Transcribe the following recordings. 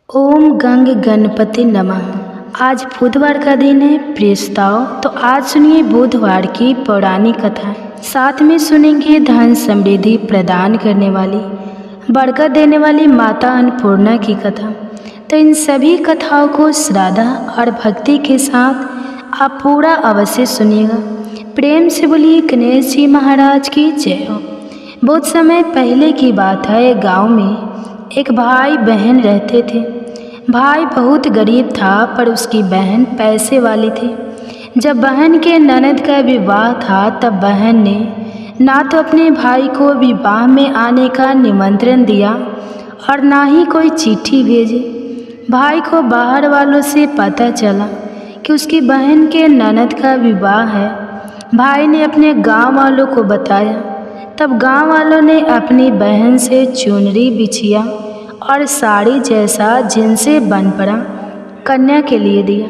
ओम गंग गणपति नमः। आज बुधवार का दिन है प्रस्ताव। तो आज सुनिए बुधवार की पौराणिक कथा। साथ में सुनेंगे धन समृद्धि प्रदान करने वाली, बरकत देने वाली माता अन्नपूर्णा की कथा। तो इन सभी कथाओं को श्रद्धा और भक्ति के साथ आप पूरा अवश्य सुनिएगा। प्रेम से बोलिए गणेश जी महाराज की जय हो। बहुत समय पहले की बात है, गांव में एक भाई बहन रहते थे। भाई बहुत गरीब था पर उसकी बहन पैसे वाली थी। जब बहन के ननद का विवाह था तब बहन ने ना तो अपने भाई को विवाह में आने का निमंत्रण दिया और ना ही कोई चिट्ठी भेजी। भाई को बाहर वालों से पता चला कि उसकी बहन के ननद का विवाह है। भाई ने अपने गांव वालों को बताया। तब गांव वालों ने अपनी बहन से चुनरी बिछिया और साड़ी जैसा जिनसे बन पड़ा कन्या के लिए दिया।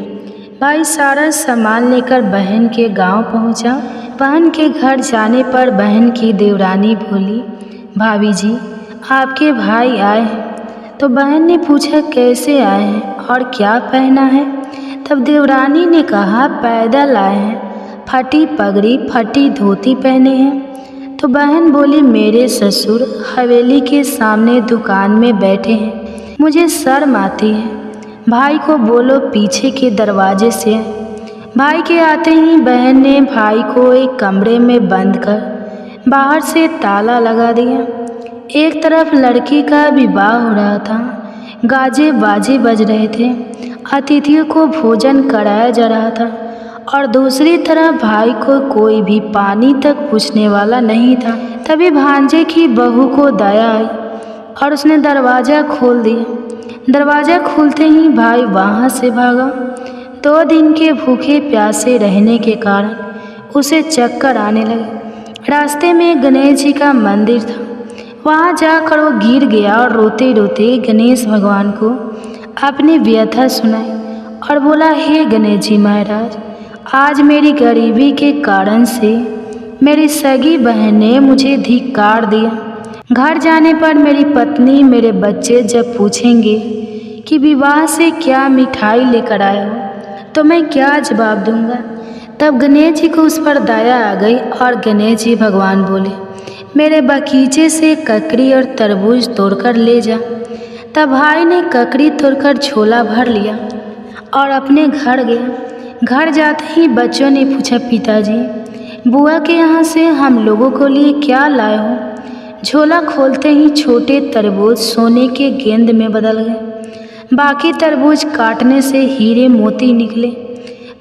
भाई सारा सामान लेकर बहन के गांव पहुंचा। बहन के घर जाने पर बहन की देवरानी बोली, भाभी जी आपके भाई आए हैं। तो बहन ने पूछा कैसे आए हैं और क्या पहना है। तब देवरानी ने कहा पैदल आए हैं, फटी पगड़ी फटी धोती पहने हैं। तो बहन बोली मेरे ससुर हवेली के सामने दुकान में बैठे हैं, मुझे शर्म आती है। भाई को बोलो पीछे के दरवाजे से। भाई के आते ही बहन ने भाई को एक कमरे में बंद कर बाहर से ताला लगा दिया। एक तरफ लड़की का विवाह हो रहा था, गाजे बाजे बज रहे थे, अतिथियों को भोजन कराया जा रहा था और दूसरी तरफ भाई को कोई भी पानी तक पूछने वाला नहीं था। तभी भांजे की बहू को दया आई और उसने दरवाज़ा खोल दिया। दरवाज़ा खुलते ही भाई वहाँ से भागा। 2 दिन के भूखे प्यासे रहने के कारण उसे चक्कर आने लगे। रास्ते में गणेश जी का मंदिर था, वहाँ जाकर वो गिर गया और रोते रोते गणेश भगवान को अपनी व्यथा सुनाई और बोला, हे गणेश जी महाराज, आज मेरी गरीबी के कारण से मेरी सगी बहन ने मुझे धिक्कार दिया। घर जाने पर मेरी पत्नी मेरे बच्चे जब पूछेंगे कि विवाह से क्या मिठाई लेकर आए हो तो मैं क्या जवाब दूंगा। तब गणेश जी को उस पर दया आ गई और गणेश जी भगवान बोले, मेरे बगीचे से ककड़ी और तरबूज तोड़कर ले जा। तब भाई ने ककड़ी तोड़कर झोला भर लिया और अपने घर गया। घर जाते ही बच्चों ने पूछा, पिताजी बुआ के यहाँ से हम लोगों को लिए क्या लाए हो। झोला खोलते ही छोटे तरबूज सोने के गेंद में बदल गए, बाकी तरबूज काटने से हीरे मोती निकले।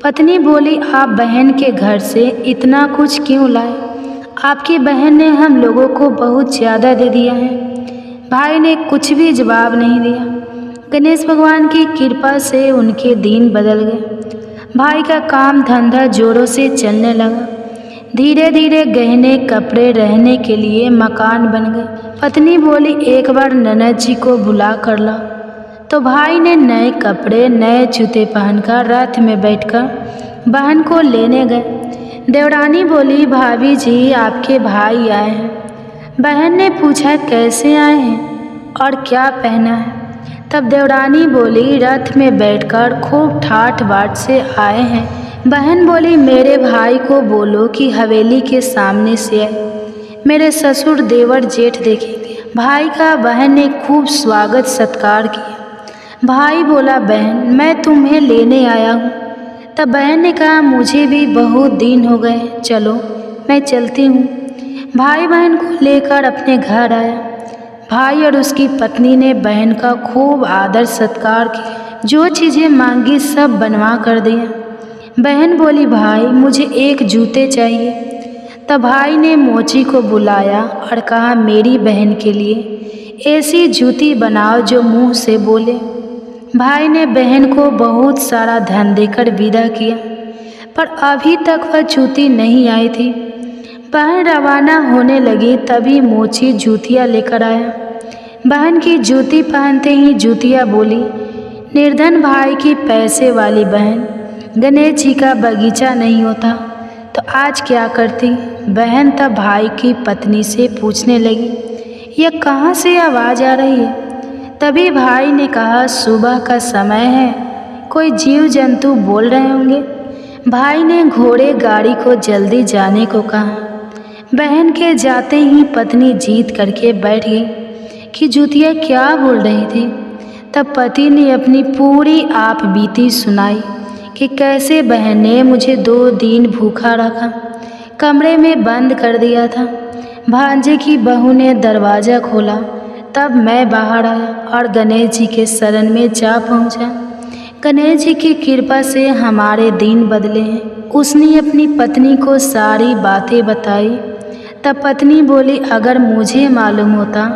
पत्नी बोली, आप बहन के घर से इतना कुछ क्यों लाए, आपकी बहन ने हम लोगों को बहुत ज़्यादा दे दिया है। भाई ने कुछ भी जवाब नहीं दिया। गणेश भगवान की कृपा से उनके दिन बदल गए। भाई का काम धंधा जोरों से चलने लगा। धीरे धीरे गहने कपड़े रहने के लिए मकान बन गए। पत्नी बोली, एक बार ननद जी को बुला कर ला। तो भाई ने नए कपड़े नए जूते पहनकर रथ में बैठकर बहन को लेने गए। देवरानी बोली, भाभी जी आपके भाई आए हैं। बहन ने पूछा कैसे आए हैं और क्या पहना है। तब देवरानी बोली, रथ में बैठकर खूब ठाठ बाट से आए हैं। बहन बोली, मेरे भाई को बोलो कि हवेली के सामने से आए, मेरे ससुर देवर जेठ देखेंगे। भाई का बहन ने खूब स्वागत सत्कार किया। भाई बोला, बहन मैं तुम्हें लेने आया हूँ। तब बहन ने कहा, मुझे भी बहुत दिन हो गए, चलो मैं चलती हूँ। भाई बहन को लेकर अपने घर आया। भाई और उसकी पत्नी ने बहन का खूब आदर सत्कार किया, जो चीज़ें मांगी सब बनवा कर दिया। बहन बोली, भाई मुझे एक जूते चाहिए। तब भाई ने मोची को बुलाया और कहा, मेरी बहन के लिए ऐसी जूती बनाओ जो मुंह से बोले। भाई ने बहन को बहुत सारा धन देकर विदा किया, पर अभी तक वह जूती नहीं आई थी। बहन रवाना होने लगी तभी मोची जूतियाँ लेकर आया। बहन की जूती पहनते ही जूतियाँ बोली, निर्धन भाई की पैसे वाली बहन, गणेश जी का बगीचा नहीं होता तो आज क्या करती। बहन तब भाई की पत्नी से पूछने लगी, यह कहाँ से आवाज़ आ रही है। तभी भाई ने कहा, सुबह का समय है, कोई जीव जंतु बोल रहे होंगे। भाई ने घोड़े गाड़ी को जल्दी जाने को कहा। बहन के जाते ही पत्नी जीत करके बैठ गई कि जुतिया क्या बोल रही थी। तब पति ने अपनी पूरी आप बीती सुनाई कि कैसे बहन ने मुझे 2 दिन भूखा रखा, कमरे में बंद कर दिया था। भांजे की बहू ने दरवाज़ा खोला, तब मैं बाहर आया और गणेश जी के शरण में जा पहुंचा। गणेश जी की कृपा से हमारे दिन बदले हैं। उसने अपनी पत्नी को सारी बातें बताई। तब पत्नी बोली, अगर मुझे मालूम होता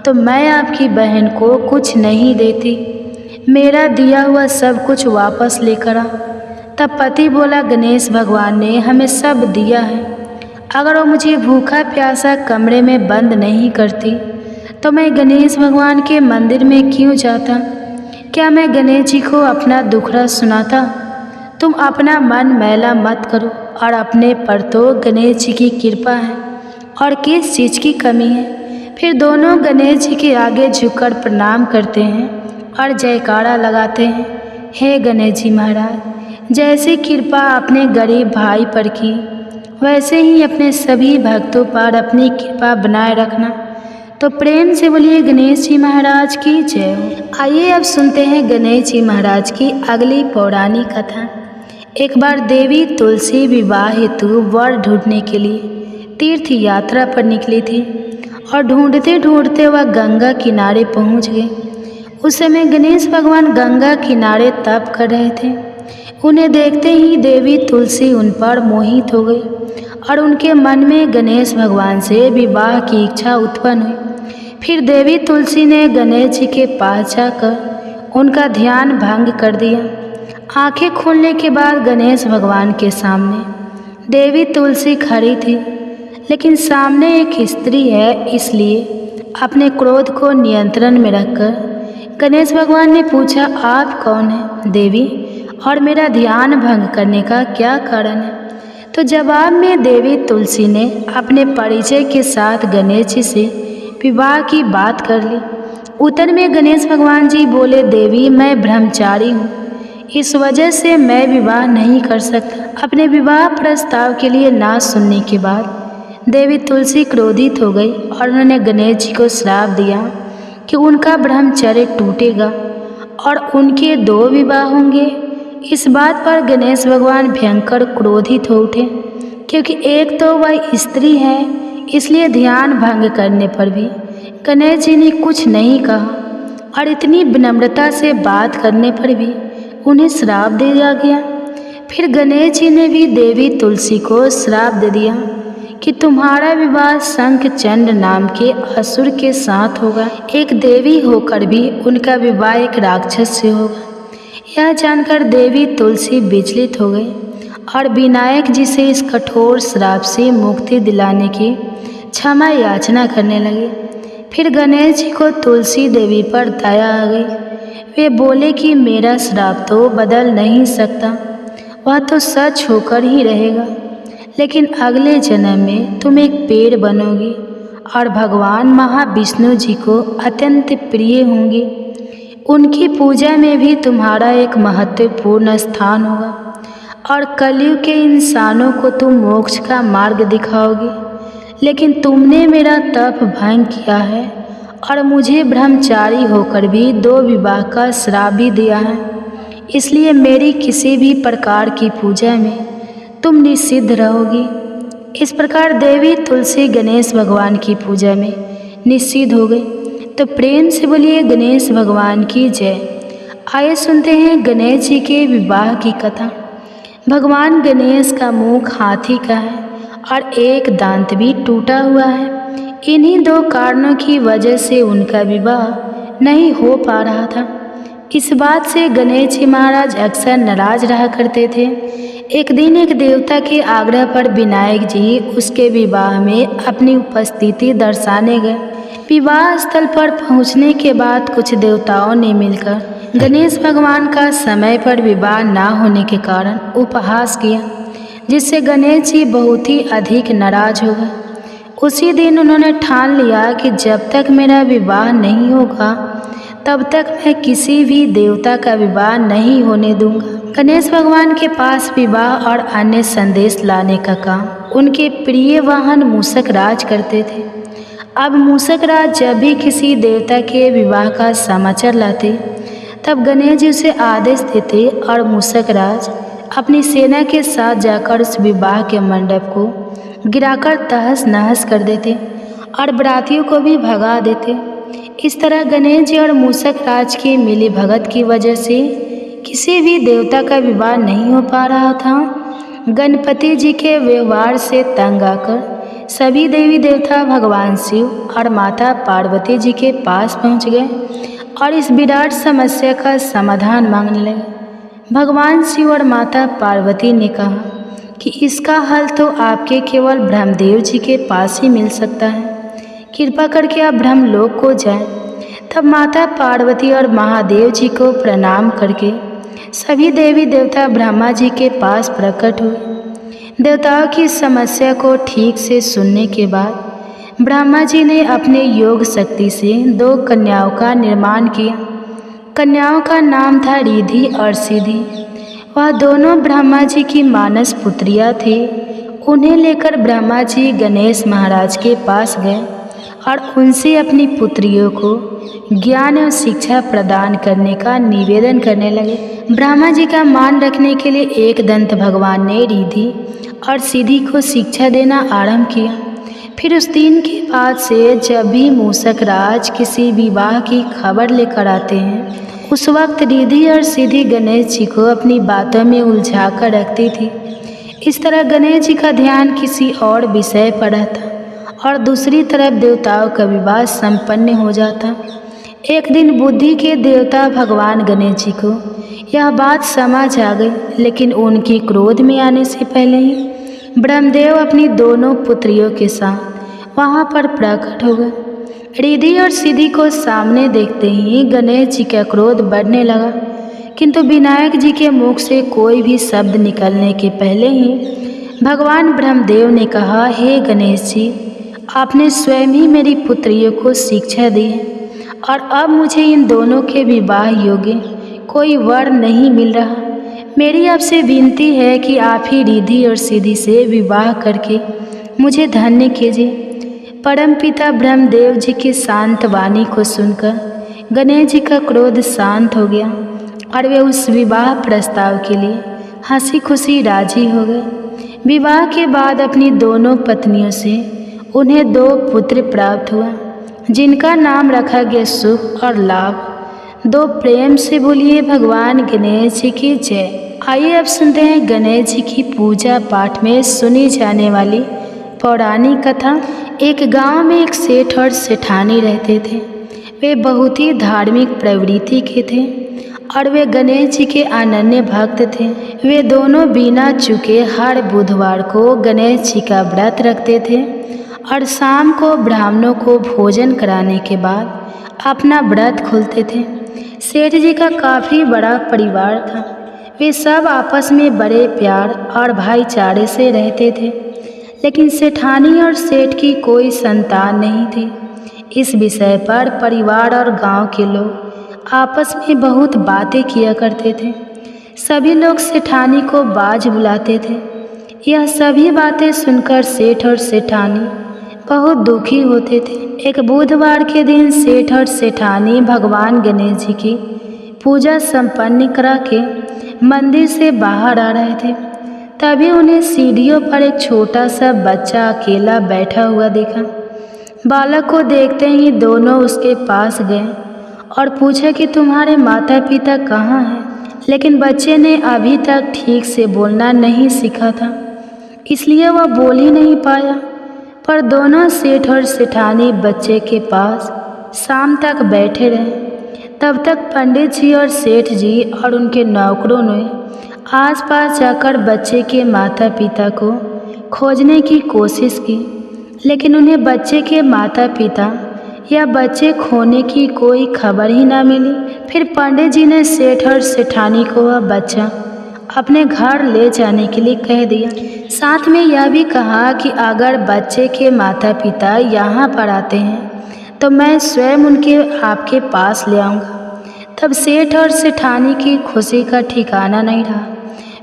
तो मैं आपकी बहन को कुछ नहीं देती, मेरा दिया हुआ सब कुछ वापस लेकर आ। तब पति बोला, गणेश भगवान ने हमें सब दिया है, अगर वो मुझे भूखा प्यासा कमरे में बंद नहीं करती तो मैं गणेश भगवान के मंदिर में क्यों जाता? क्या मैं गणेश जी को अपना दुखड़ा सुनाता? तुम अपना मन मैला मत करो और अपने पर तो गणेश जी की कृपा है और किस चीज़ की कमी है। फिर दोनों गणेश जी के आगे झुककर प्रणाम करते हैं और जयकारा लगाते हैं, हे गणेश जी महाराज, जैसी कृपा अपने गरीब भाई पर की, वैसे ही अपने सभी भक्तों पर अपनी कृपा बनाए रखना। तो प्रेम से बोलिए गणेश जी महाराज की जय हो। आइए अब सुनते हैं गणेश जी महाराज की अगली पौराणिक कथा। एक बार देवी तुलसी विवाह हेतु वर ढूंढने के लिए तीर्थ यात्रा पर निकली थी और ढूंढते ढूंढते वह गंगा किनारे पहुंच गए। उस समय गणेश भगवान गंगा किनारे तप कर रहे थे। उन्हें देखते ही देवी तुलसी उन पर मोहित हो गई और उनके मन में गणेश भगवान से विवाह की इच्छा उत्पन्न हुई। फिर देवी तुलसी ने गणेश जी के पास जाकर उनका ध्यान भंग कर दिया। आंखें खोलने के बाद गणेश भगवान के सामने देवी तुलसी खड़ी थी, लेकिन सामने एक स्त्री है, इसलिए अपने क्रोध को नियंत्रण में रखकर गणेश भगवान ने पूछा, आप कौन हैं देवी, और मेरा ध्यान भंग करने का क्या कारण है? तो जवाब में देवी तुलसी ने अपने परिचय के साथ गणेश जी से विवाह की बात कर ली। उत्तर में गणेश भगवान जी बोले, देवी मैं ब्रह्मचारी हूँ, इस वजह से मैं विवाह नहीं कर सकता। अपने विवाह प्रस्ताव के लिए ना सुनने के बाद देवी तुलसी क्रोधित हो गई और उन्होंने गणेश जी को श्राप दिया कि उनका ब्रह्मचर्य टूटेगा और उनके 2 विवाह होंगे। इस बात पर गणेश भगवान भयंकर क्रोधित हो उठे, क्योंकि एक तो वह स्त्री है, इसलिए ध्यान भंग करने पर भी गणेश जी ने कुछ नहीं कहा और इतनी विनम्रता से बात करने पर भी उन्हें श्राप दे दिया गया। फिर गणेश जी ने भी देवी तुलसी को श्राप दे दिया कि तुम्हारा विवाह शंखचंड नाम के असुर के साथ होगा। एक देवी होकर भी उनका विवाह एक राक्षस से होगा। यह जानकर देवी तुलसी विचलित हो गई और विनायक जी से इस कठोर श्राप से मुक्ति दिलाने की क्षमा याचना करने लगे। फिर गणेश जी को तुलसी देवी पर दया आ गई। वे बोले कि मेरा श्राप तो बदल नहीं सकता, वह तो सच होकर ही रहेगा, लेकिन अगले जन्म में तुम एक पेड़ बनोगी और भगवान महाविष्णु जी को अत्यंत प्रिय होंगी। उनकी पूजा में भी तुम्हारा एक महत्वपूर्ण स्थान होगा और कलयुग के इंसानों को तुम मोक्ष का मार्ग दिखाओगी। लेकिन तुमने मेरा तप भंग किया है और मुझे ब्रह्मचारी होकर भी 2 विवाह का श्राप भी दिया है, इसलिए मेरी किसी भी प्रकार की पूजा में तुम निषिद्ध रहोगी। इस प्रकार देवी तुलसी गणेश भगवान की पूजा में निषिद्ध हो गई। तो प्रेम से बोलिए गणेश भगवान की जय। आइए सुनते हैं गणेश जी के विवाह की कथा। भगवान गणेश का मुख हाथी का है और एक दांत भी टूटा हुआ है। इन्हीं 2 कारणों की वजह से उनका विवाह नहीं हो पा रहा था। इस बात से गणेश जी महाराज अक्सर नाराज रहा करते थे। एक दिन एक देवता के आग्रह पर विनायक जी उसके विवाह में अपनी उपस्थिति दर्शाने गए। विवाह स्थल पर पहुंचने के बाद कुछ देवताओं ने मिलकर गणेश भगवान का समय पर विवाह ना होने के कारण उपहास किया, जिससे गणेश जी बहुत ही अधिक नाराज हो गए। उसी दिन उन्होंने ठान लिया कि जब तक मेरा विवाह नहीं होगा तब तक मैं किसी भी देवता का विवाह नहीं होने दूंगा। गणेश भगवान के पास विवाह और अन्य संदेश लाने का काम उनके प्रिय वाहन मूषक राज करते थे। अब मूषक राज जब भी किसी देवता के विवाह का समाचार लाते, तब गणेश जी उसे आदेश देते और मूषक राज अपनी सेना के साथ जाकर उस विवाह के मंडप को गिराकर तहस नहस कर देते और बरातियों को भी भगा देते। इस तरह गणेश जी और मूषक राज की मिली भगत की वजह से किसी भी देवता का विवाह नहीं हो पा रहा था। गणपति जी के व्यवहार से तंग आकर सभी देवी देवता भगवान शिव और माता पार्वती जी के पास पहुंच गए और इस विराट समस्या का समाधान मांगने लगे। भगवान शिव और माता पार्वती ने कहा कि इसका हल तो आपके केवल ब्रह्मदेव जी के पास ही मिल सकता है, कृपा करके आप ब्रह्मलोक को जाएं। तब माता पार्वती और महादेव जी को प्रणाम करके सभी देवी देवता ब्रह्मा जी के पास प्रकट हुए। देवताओं की समस्या को ठीक से सुनने के बाद ब्रह्मा जी ने अपने योग शक्ति से 2 कन्याओं का निर्माण किया। कन्याओं का नाम था रिद्धि और सिद्धि। वह दोनों ब्रह्मा जी की मानस पुत्रियां थी। उन्हें लेकर ब्रह्मा जी गणेश महाराज के पास गए और उनसे अपनी पुत्रियों को ज्ञान और शिक्षा प्रदान करने का निवेदन करने लगे। ब्रह्मा जी का मान रखने के लिए एक दंत भगवान ने रिद्धि और सिद्धि को शिक्षा देना आरंभ किया। फिर उस दिन के बाद से जब भी मूषक राज किसी विवाह की खबर लेकर आते हैं, उस वक्त रिद्धि और सिद्धि गणेश जी को अपनी बातों में उलझा कर रखती थी। इस तरह गणेश जी का ध्यान किसी और विषय पर रहता और दूसरी तरफ देवताओं का विवाह संपन्न हो जाता। एक दिन बुद्धि के देवता भगवान गणेश जी को यह बात समझ आ गई, लेकिन उनकी क्रोध में आने से पहले ही ब्रह्मदेव अपनी दोनों पुत्रियों के साथ वहाँ पर प्रकट हो गए। रिद्धि और सिद्धि को सामने देखते ही गणेश जी का क्रोध बढ़ने लगा, किंतु विनायक जी के मुख से कोई भी शब्द निकलने के पहले ही भगवान ब्रह्मदेव ने कहा, हे गणेश जी, आपने स्वयं ही मेरी पुत्रियों को शिक्षा दी है और अब मुझे इन दोनों के विवाह योग्य कोई वर नहीं मिल रहा। मेरी आपसे विनती है कि आप ही रिद्धि और सिद्धि से विवाह करके मुझे धन्य कीजिए। परमपिता ब्रह्मदेव जी की शांत वाणी को सुनकर गणेश जी का क्रोध शांत हो गया और वे उस विवाह प्रस्ताव के लिए हंसी खुशी राजी हो गए। विवाह के बाद अपनी दोनों पत्नियों से उन्हें 2 पुत्र प्राप्त हुआ, जिनका नाम रखा गया सुख और लाभ। 2 प्रेम से बोलिए भगवान गणेश जी की जय। आइए अब सुनते हैं गणेश जी की पूजा पाठ में सुनी जाने वाली पौराणिक कथा। एक गांव में एक सेठ और सेठानी रहते थे। वे बहुत ही धार्मिक प्रवृत्ति के थे और वे गणेश जी के अनन्य भक्त थे। वे दोनों बिना चूके हर बुधवार को गणेश जी का व्रत रखते थे और शाम को ब्राह्मणों को भोजन कराने के बाद अपना व्रत खोलते थे। सेठ जी का काफ़ी बड़ा परिवार था। वे सब आपस में बड़े प्यार और भाईचारे से रहते थे, लेकिन सेठानी और सेठ की कोई संतान नहीं थी। इस विषय पर परिवार और गांव के लोग आपस में बहुत बातें किया करते थे। सभी लोग सेठानी को बाज बुलाते थे। यह सभी बातें सुनकर सेठ और सेठानी बहुत दुखी होते थे। एक बुधवार के दिन सेठ और सेठानी भगवान गणेश जी की पूजा संपन्न करा के मंदिर से बाहर आ रहे थे। तभी उन्हें सीढ़ियों पर एक छोटा सा बच्चा अकेला बैठा हुआ देखा। बालक को देखते ही दोनों उसके पास गए और पूछा कि तुम्हारे माता पिता कहाँ हैं। लेकिन बच्चे ने अभी तक ठीक से बोलना नहीं सीखा था, इसलिए वह बोल ही नहीं पाया। पर दोनों सेठ और सेठानी बच्चे के पास शाम तक बैठे रहे। तब तक पंडित जी और सेठ जी और उनके नौकरों ने आसपास जाकर बच्चे के माता पिता को खोजने की कोशिश की, लेकिन उन्हें बच्चे के माता पिता या बच्चे खोने की कोई खबर ही ना मिली। फिर पंडित जी ने सेठ और सेठानी को वह बच्चा अपने घर ले जाने के लिए कह दिया। साथ में यह भी कहा कि अगर बच्चे के माता पिता यहाँ पर आते हैं तो मैं स्वयं उनके आपके पास ले आऊँगा। तब सेठ और सेठानी की खुशी का ठिकाना नहीं रहा।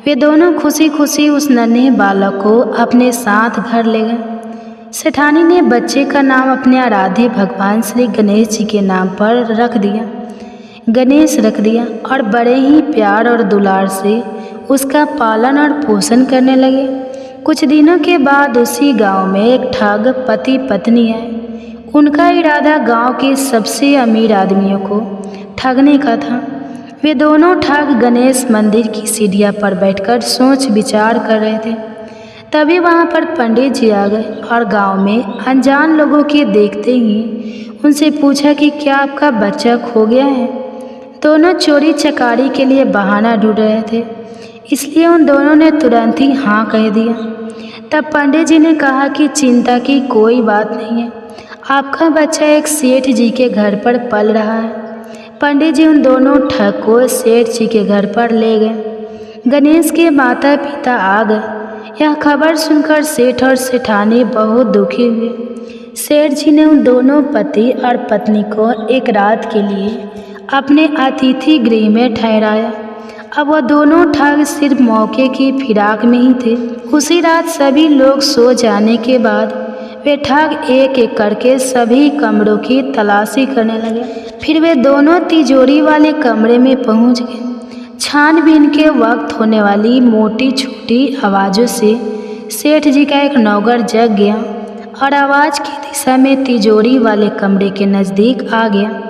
वे दोनों खुशी खुशी उस नन्हे बालक को अपने साथ घर ले गए। सेठानी ने बच्चे का नाम अपने आराध्य भगवान श्री गणेश जी के नाम पर रख दिया, गणेश रख दिया, और बड़े ही प्यार और दुलार से उसका पालन और पोषण करने लगे। कुछ दिनों के बाद उसी गांव में एक ठग पति पत्नी आए। उनका इरादा गांव के सबसे अमीर आदमियों को ठगने का था। वे दोनों ठग गणेश मंदिर की सीढ़ियां पर बैठकर सोच विचार कर रहे थे। तभी वहां पर पंडित जी आ गए और गांव में अनजान लोगों के देखते ही उनसे पूछा कि क्या आपका बच्चा खो गया है। दोनों चोरी चकारी के लिए बहाना ढूंढ रहे थे, इसलिए उन दोनों ने तुरंत ही हाँ कह दिया। तब पंडित जी ने कहा कि चिंता की कोई बात नहीं है, आपका बच्चा एक सेठ जी के घर पर पल रहा है। पंडित जी उन दोनों ठग को सेठ जी के घर पर ले गए। गणेश के माता पिता आ गए। यह खबर सुनकर सेठ और सेठानी बहुत दुखी हुए। सेठ जी ने उन दोनों पति और पत्नी को एक रात के लिए अपने अतिथि गृह में ठहराया। अब वह दोनों ठग सिर्फ मौके की फिराक में ही थे। उसी रात सभी लोग सो जाने के बाद वे ठग एक एक करके सभी कमरों की तलाशी करने लगे। फिर वे दोनों तिजोरी वाले कमरे में पहुंच गए। छानबीन के वक्त होने वाली मोटी छोटी आवाज़ों से सेठ जी का एक नौकर जग गया और आवाज़ की दिशा में तिजोरी वाले कमरे के नज़दीक आ गया।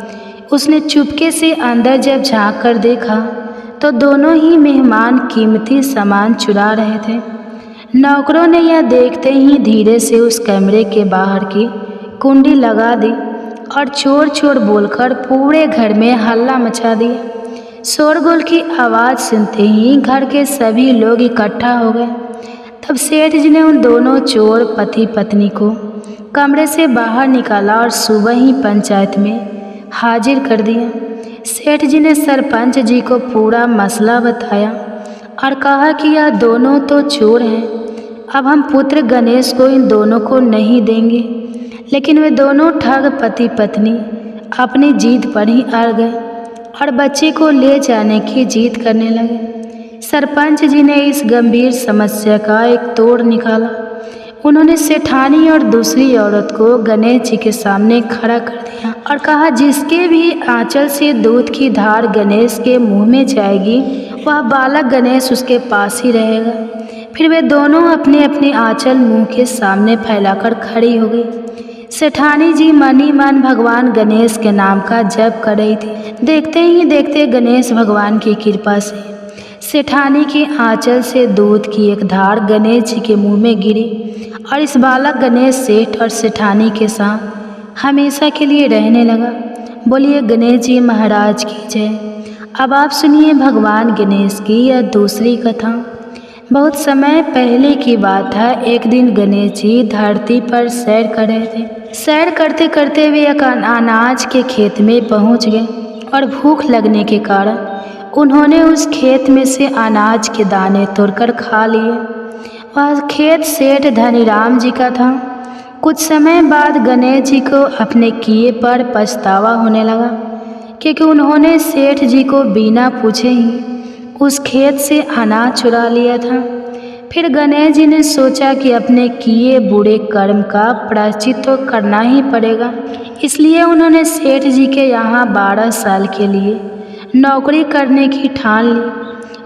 उसने चुपके से अंदर जब झांक कर देखा तो दोनों ही मेहमान कीमती सामान चुरा रहे थे। नौकरों ने यह देखते ही धीरे से उस कमरे के बाहर की कुंडी लगा दी और चोर चोर बोलकर पूरे घर में हल्ला मचा दिया। शोरगुल की आवाज़ सुनते ही घर के सभी लोग इकट्ठा हो गए। तब सेठ जी ने उन दोनों चोर पति पत्नी को कमरे से बाहर निकाला और सुबह ही पंचायत में हाजिर कर दिया। सेठ जी ने सरपंच जी को पूरा मसला बताया और कहा कि यह दोनों तो चोर हैं, अब हम पुत्र गणेश को इन दोनों को नहीं देंगे। लेकिन वे दोनों ठग पति पत्नी अपनी जीत पर ही अड़ गए और बच्चे को ले जाने की जिद करने लगे। सरपंच जी ने इस गंभीर समस्या का एक तोड़ निकाला। उन्होंने सेठानी और दूसरी औरत को गणेश जी के सामने खड़ा कर दिया और कहा, जिसके भी आंचल से दूध की धार गणेश के मुंह में जाएगी वह बालक गणेश उसके पास ही रहेगा। फिर वे दोनों अपने अपने आंचल मुंह के सामने फैलाकर खड़ी हो गई। सेठानी जी मन ही मन भगवान गणेश के नाम का जप कर रही थी। देखते ही देखते गणेश भगवान की कृपा से सेठानी के आंचल से दूध की एक धार गणेश जी के मुंह में गिरी और इस बालक गणेश सेठ और सेठानी के साथ हमेशा के लिए रहने लगा। बोलिए गणेश जी महाराज की जय। अब आप सुनिए भगवान गणेश की यह दूसरी कथा। बहुत समय पहले की बात है। एक दिन गणेश जी धरती पर सैर कर रहे थे। सैर करते करते वे एक अनाज के खेत में पहुंच गए और भूख लगने के कारण उन्होंने उस खेत में से अनाज के दाने तोड़कर खा लिए। वह खेत सेठ धनीराम जी का था। कुछ समय बाद गणेश जी को अपने किए पर पछतावा होने लगा, क्योंकि उन्होंने सेठ जी को बिना पूछे ही उस खेत से अनाज चुरा लिया था। फिर गणेश जी ने सोचा कि अपने किए बुरे कर्म का प्रायश्चित तो करना ही पड़ेगा। इसलिए उन्होंने सेठ जी के यहाँ 12 साल के लिए नौकरी करने की ठान ली।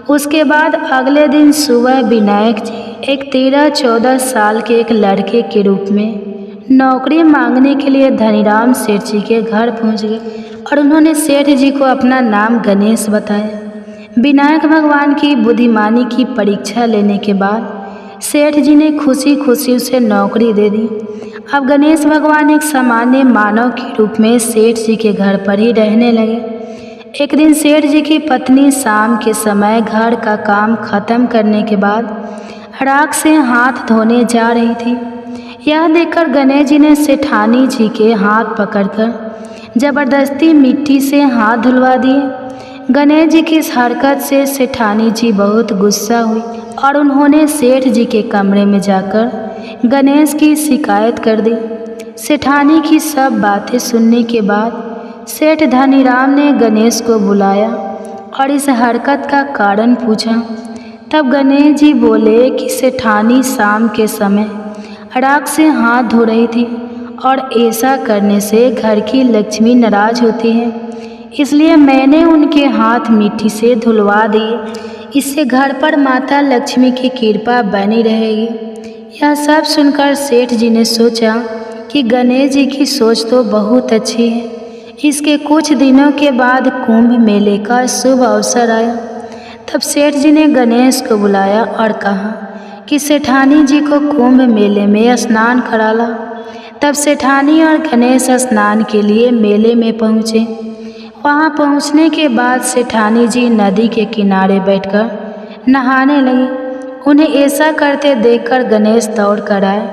उसके बाद अगले दिन सुबह विनायक जी एक 13-14 साल के एक लड़के के रूप में नौकरी मांगने के लिए धनीराम सेठ जी के घर पहुंच गए और उन्होंने सेठ जी को अपना नाम गणेश बताया। विनायक भगवान की बुद्धिमानी की परीक्षा लेने के बाद सेठ जी ने खुशी खुशी उसे नौकरी दे दी। अब गणेश भगवान एक सामान्य मानव के रूप में सेठ जी के घर पर ही रहने लगे। एक दिन सेठ जी की पत्नी शाम के समय घर का काम खत्म करने के बाद राख से हाथ धोने जा रही थी। यह देखकर गणेश जी ने सेठानी जी के हाथ पकड़कर जबरदस्ती मिट्टी से हाथ धुलवा दिए। गणेश जी की इस हरकत से सेठानी जी बहुत गुस्सा हुई और उन्होंने सेठ जी के कमरे में जाकर गणेश की शिकायत कर दी। सेठानी की सब बातें सुनने के बाद सेठ धनीराम ने गणेश को बुलाया और इस हरकत का कारण पूछा। तब गणेश जी बोले कि सेठानी शाम के समय राख से हाथ धो रही थी और ऐसा करने से घर की लक्ष्मी नाराज होती है, इसलिए मैंने उनके हाथ मिट्टी से धुलवा दिए। इससे घर पर माता लक्ष्मी की कृपा बनी रहेगी। यह सब सुनकर सेठ जी ने सोचा कि गणेश जी की सोच तो बहुत अच्छी है। इसके कुछ दिनों के बाद कुंभ मेले का शुभ अवसर आया। तब सेठ जी ने गणेश को बुलाया और कहा कि सेठानी जी को कुंभ मेले में स्नान कराला। तब सेठानी और गणेश स्नान के लिए मेले में पहुँचे। वहाँ पहुँचने के बाद सेठानी जी नदी के किनारे बैठकर नहाने लगी। उन्हें ऐसा करते देखकर गणेश दौड़ कर आए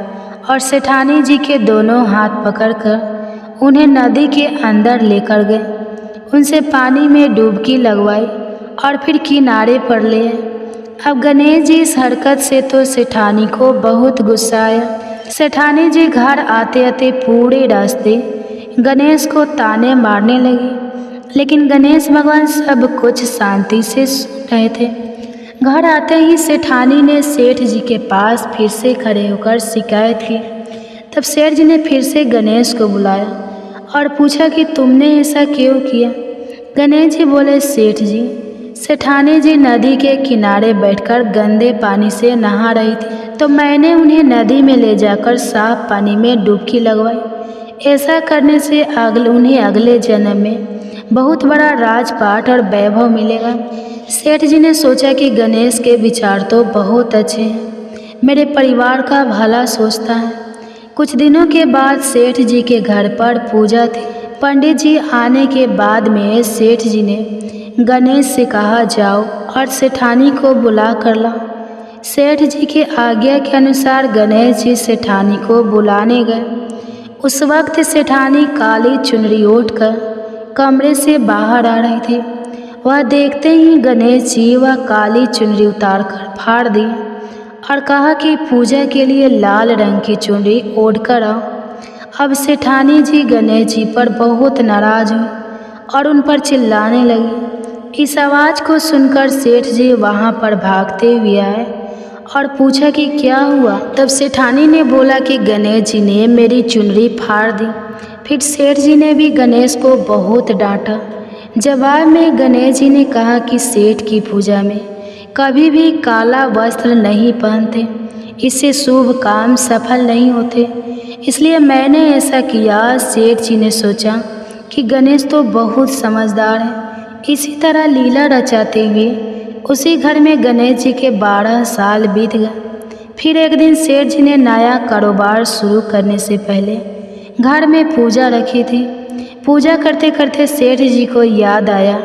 और सेठानी जी के दोनों हाथ पकड़कर उन्हें नदी के अंदर लेकर गए। उनसे पानी में डुबकी लगवाई और फिर किनारे पर ले आए। अब गणेश जी इस हरकत से तो सेठानी को बहुत गुस्सा आया। सेठानी जी घर आते आते पूरे रास्ते गणेश को ताने मारने लगी, लेकिन गणेश भगवान सब कुछ शांति से सुन रहे थे। घर आते ही सेठानी ने सेठ जी के पास फिर से खड़े होकर शिकायत की। तब सेठ जी ने फिर से गणेश को बुलाया और पूछा कि तुमने ऐसा क्यों किया। गणेश जी बोले, सेठ जी, सेठानी जी नदी के किनारे बैठकर गंदे पानी से नहा रही थी, तो मैंने उन्हें नदी में ले जाकर साफ पानी में डुबकी लगवाई। ऐसा करने से उन्हें अगले जन्म में बहुत बड़ा राजपाट और वैभव मिलेगा। सेठ जी ने सोचा कि गणेश के विचार तो बहुत अच्छे हैं, मेरे परिवार का भला सोचता है। कुछ दिनों के बाद सेठ जी के घर पर पूजा थी। पंडित जी आने के बाद में सेठ जी ने गणेश से कहा, जाओ और सेठानी को बुला कर ला। सेठ जी की आज्ञा के अनुसार गणेश जी सेठानी को बुलाने गए। उस वक्त सेठानी काली चुनरी ओढ़कर कमरे से बाहर आ रही थी। वह देखते ही गणेश जी वह काली चुनरी उतार कर फाड़ दी और कहा कि पूजा के लिए लाल रंग की चुनरी ओढ़ कर आओ। अब सेठानी जी गणेश जी पर बहुत नाराज हुई और उन पर चिल्लाने लगी। इस आवाज़ को सुनकर सेठ जी वहाँ पर भागते हुए आए और पूछा कि क्या हुआ। तब सेठानी ने बोला कि गणेश जी ने मेरी चुनरी फाड़ दी। फिर सेठ जी ने भी गणेश को बहुत डांटा। जवाब में गणेश जी ने कहा कि सेठ की पूजा में कभी भी काला वस्त्र नहीं पहनते, इससे शुभ काम सफल नहीं होते, इसलिए मैंने ऐसा किया। सेठ जी ने सोचा कि गणेश तो बहुत समझदार है। इसी तरह लीला रचाते हुए उसी घर में गणेश जी के 12 साल बीत गए। फिर एक दिन सेठ जी ने नया कारोबार शुरू करने से पहले घर में पूजा रखी थी। पूजा करते करते सेठ जी को याद आया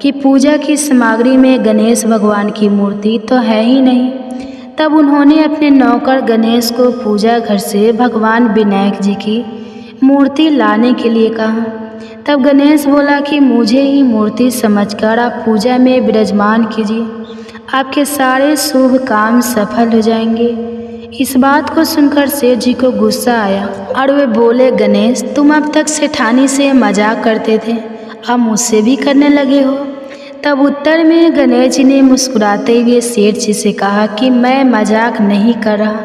कि पूजा की सामग्री में गणेश भगवान की मूर्ति तो है ही नहीं। तब उन्होंने अपने नौकर गणेश को पूजा घर से भगवान विनायक जी की मूर्ति लाने के लिए कहा। तब गणेश बोला कि मुझे ही मूर्ति समझकर आप पूजा में विराजमान कीजिए, आपके सारे शुभ काम सफल हो जाएंगे। इस बात को सुनकर सेठ जी को गुस्सा आया और वे बोले, गणेश, तुम अब तक सेठानी से मजाक करते थे, अब मुझसे भी करने लगे हो। तब उत्तर में गणेश जी ने मुस्कुराते हुए सेठ जी से कहा कि मैं मजाक नहीं कर रहा,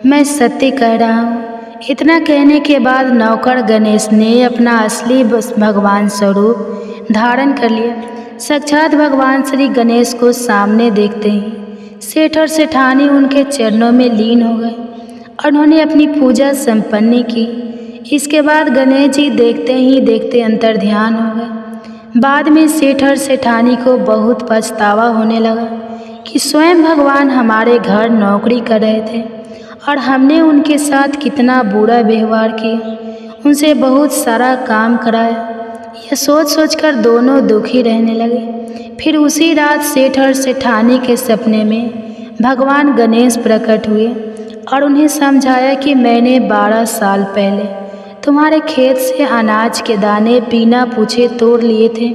मैं सत्य कह रहा हूँ। इतना कहने के बाद नौकर गणेश ने अपना असली भगवान स्वरूप धारण कर लिया। साक्षात भगवान श्री गणेश को सामने देखते ही सेठ और सेठानी उनके चरणों में लीन हो गए और उन्होंने अपनी पूजा संपन्न की। इसके बाद गणेश जी देखते ही देखते अंतर्ध्यान हो गए। बाद में सेठ और सेठानी को बहुत पछतावा होने लगा कि स्वयं भगवान हमारे घर नौकरी कर रहे थे और हमने उनके साथ कितना बुरा व्यवहार किया, उनसे बहुत सारा काम कराया। यह सोच सोचकर दोनों दुखी रहने लगे। फिर उसी रात सेठ और सेठानी के सपने में भगवान गणेश प्रकट हुए और उन्हें समझाया कि मैंने 12 साल पहले तुम्हारे खेत से अनाज के दाने बिना पूछे तोड़ लिए थे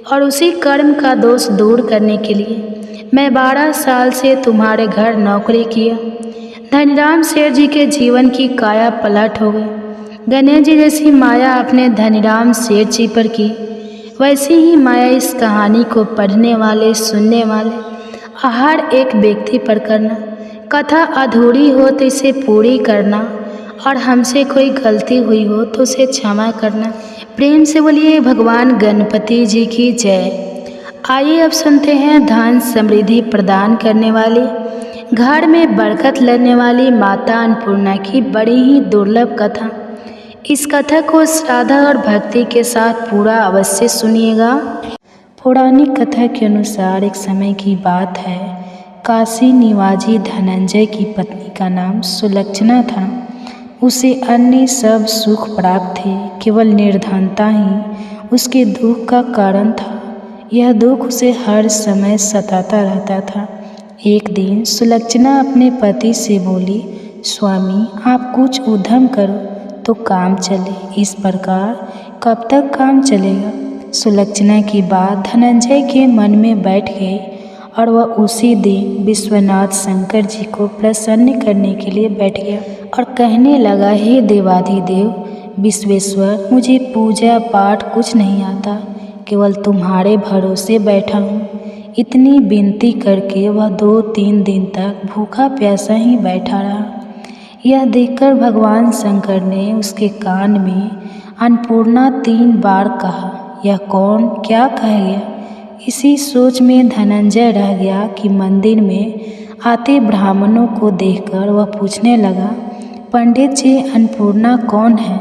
और उसी कर्म का दोष दूर करने के लिए मैं 12 साल से तुम्हारे घर नौकरी किया। धनीराम सेठ जी के जीवन की काया पलट हो गई। गणेश जी जैसी माया अपने धनीराम सेठ जी पर की, वैसी ही माया इस कहानी को पढ़ने वाले, सुनने वाले हर एक व्यक्ति पर करना। कथा अधूरी हो तो इसे पूरी करना, और हमसे कोई गलती हुई हो तो उसे क्षमा करना। प्रेम से बोलिए भगवान गणपति जी की जय। आइए अब सुनते हैं धन समृद्धि प्रदान करने वाली, घर में बरकत लाने वाली माता अन्नपूर्णा की बड़ी ही दुर्लभ कथा। इस कथा को श्रद्धा और भक्ति के साथ पूरा अवश्य सुनिएगा। पौराणिक कथा के अनुसार एक समय की बात है, काशी निवासी धनंजय की पत्नी का नाम सुलक्षणा था। उसे अन्य सब सुख प्राप्त थे, केवल निर्धनता ही उसके दुख का कारण था। यह दुख उसे हर समय सताता रहता था। एक दिन सुलक्षणा अपने पति से बोली, स्वामी आप कुछ उद्यम करो तो काम चले, इस प्रकार कब तक काम चलेगा। सुलक्षणा की बात धनंजय के मन में बैठ गई और वह उसी दिन विश्वनाथ शंकर जी को प्रसन्न करने के लिए बैठ गया और कहने लगा, हे देवाधिदेव विश्वेश्वर, मुझे पूजा पाठ कुछ नहीं आता, केवल तुम्हारे भरोसे बैठा हूँ। इतनी विनती करके वह 2-3 दिन तक भूखा प्यासा ही बैठा रहा। यह देखकर भगवान शंकर ने उसके कान में अन्नपूर्णा 3 बार कहा। यह कौन क्या कह गया, इसी सोच में धनंजय रह गया कि मंदिर में आते ब्राह्मणों को देखकर वह पूछने लगा, पंडित जी अन्नपूर्णा कौन है।